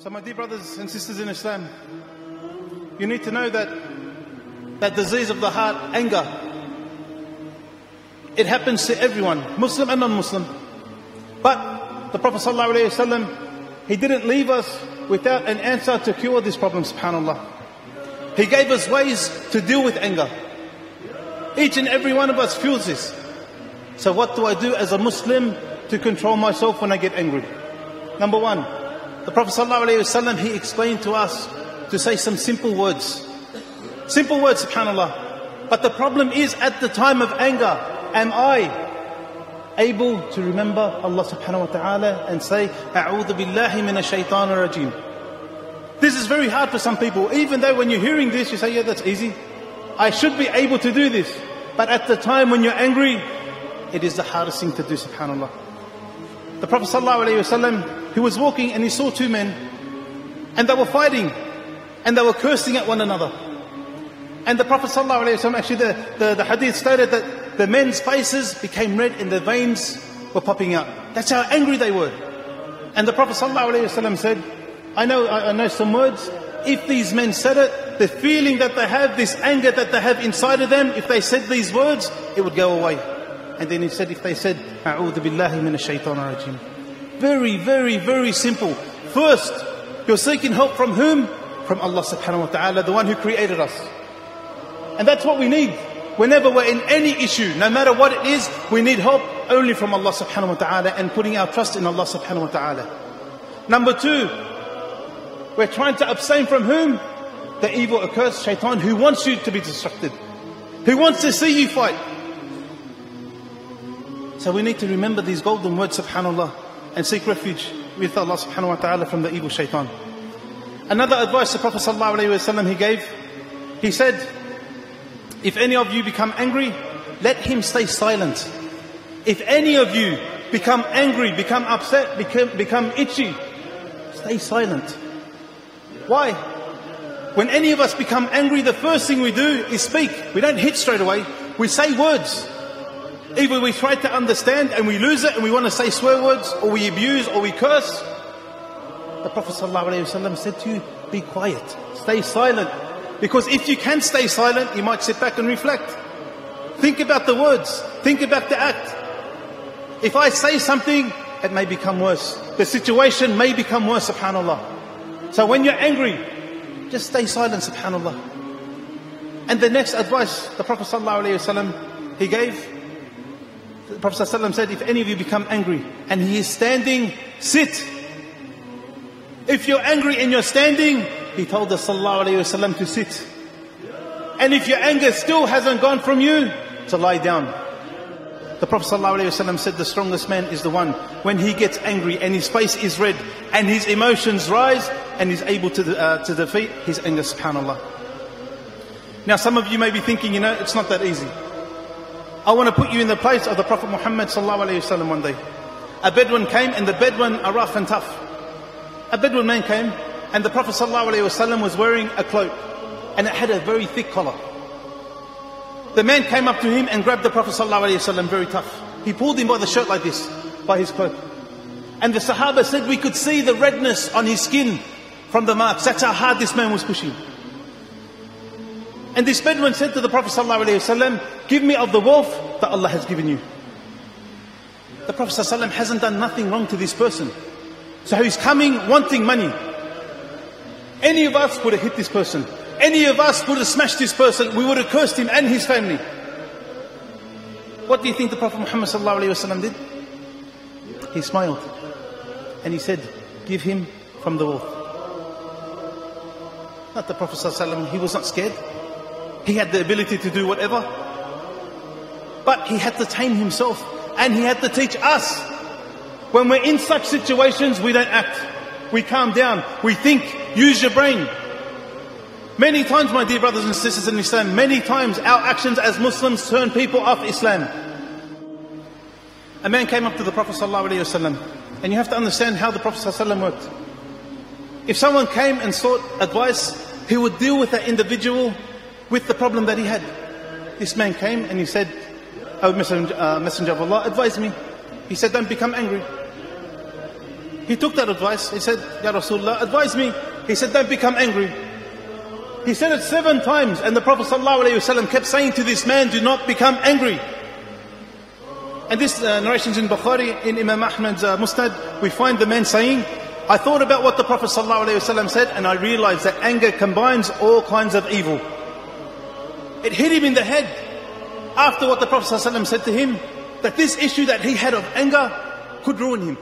So my dear brothers and sisters in Islam, you need to know that that disease of the heart, anger, it happens to everyone, Muslim and non-Muslim. But the Prophet ﷺ, he didn't leave us without an answer to cure this problem, subhanAllah. He gave us ways to deal with anger. Each and every one of us feels this. So what do I do as a Muslim to control myself when I get angry? Number one, the Prophet ﷺ, he explained to us to say some simple words. Simple words, subhanAllah. But the problem is, at the time of anger, am I able to remember Allah subhanahu wa ta'ala and say, A'udhu billahi minash shaitanir rajim. This is very hard for some people. Even though when you're hearing this, you say, yeah, that's easy. I should be able to do this. But at the time when you're angry, it is the hardest thing to do, subhanAllah. The Prophet ﷺ, he was walking and he saw two men, and they were fighting, and they were cursing at one another. And the Prophet ﷺ, actually the hadith stated that the men's faces became red and their veins were popping out. That's how angry they were. And the Prophet ﷺ said, I know some words. If these men said it, the feeling that they have, this anger that they have inside of them, if they said these words, it would go away. And then he said, if they said, A'udhu billahi minash shaitanir rajim. Very, very, very simple. First, you're seeking help from whom? From Allah subhanahu wa ta'ala, the one who created us. And that's what we need. Whenever we're in any issue, no matter what it is, we need help only from Allah subhanahu wa ta'ala and putting our trust in Allah subhanahu wa ta'ala. Number two, we're trying to abstain from whom? The evil, accursed shaitan, who wants you to be distracted, who wants to see you fight. So we need to remember these golden words, subhanAllah, and seek refuge with Allah subhanahu wa ta'ala from the evil shaitan. Another advice the Prophet sallallahu alayhi wa sallam, he gave, he said, if any of you become angry, let him stay silent. If any of you become angry, become upset, become itchy, stay silent. Why? When any of us become angry, the first thing we do is speak. We don't hit straight away. We say words. Either we try to understand and we lose it and we want to say swear words, or we abuse, or we curse. The Prophet ﷺ said to you, be quiet, stay silent. Because if you can stay silent, you might sit back and reflect. Think about the words, think about the act. If I say something, it may become worse. The situation may become worse, subhanAllah. So when you're angry, just stay silent, subhanAllah. And the next advice the Prophet ﷺ, he gave, the Prophet ﷺ said, if any of you become angry and he is standing, sit. If you're angry and you're standing, he told us ﷺ to sit. And if your anger still hasn't gone from you, to lie down. The Prophet ﷺ said the strongest man is the one when he gets angry and his face is red and his emotions rise and he's able to defeat his anger, subhanAllah. Now some of you may be thinking, it's not that easy. I want to put you in the place of the Prophet Muhammad ﷺ one day. A Bedouin came, and the Bedouin are rough and tough. A Bedouin man came, and the Prophet ﷺ was wearing a cloak, and it had a very thick collar. The man came up to him and grabbed the Prophet ﷺ very tough. He pulled him by the shirt like this, by his cloak. And the Sahaba said we could see the redness on his skin from the marks. That's how hard this man was pushing. And this Bedouin said to the Prophet ﷺ, give me of the wealth that Allah has given you. The Prophet ﷺ hasn't done nothing wrong to this person. So he's coming wanting money. Any of us would have hit this person. Any of us would have smashed this person. We would have cursed him and his family. What do you think the Prophet Muhammad ﷺ did? He smiled. And he said, give him from the wealth. Not the Prophet ﷺ, he was not scared. He had the ability to do whatever. But he had to tame himself. And he had to teach us. When we're in such situations, we don't act. We calm down. We think. Use your brain. Many times, my dear brothers and sisters in Islam, many times our actions as Muslims turn people off Islam. A man came up to the Prophet ﷺ. And you have to understand how the Prophet ﷺ worked. If someone came and sought advice, he would deal with that individual with the problem that he had. This man came and he said, "O Messenger of Allah, advise me." He said, "Don't become angry." He took that advice. He said, Ya Rasulullah, advise me. He said, don't become angry. He said it 7 times, and the Prophet ﷺ kept saying to this man, do not become angry. And this narration's in Bukhari, in Imam Ahmad's Musnad, we find the man saying, I thought about what the Prophet ﷺ said, and I realized that anger combines all kinds of evil. It hit him in the head after what the Prophet ﷺ said to him, that this issue that he had of anger could ruin him.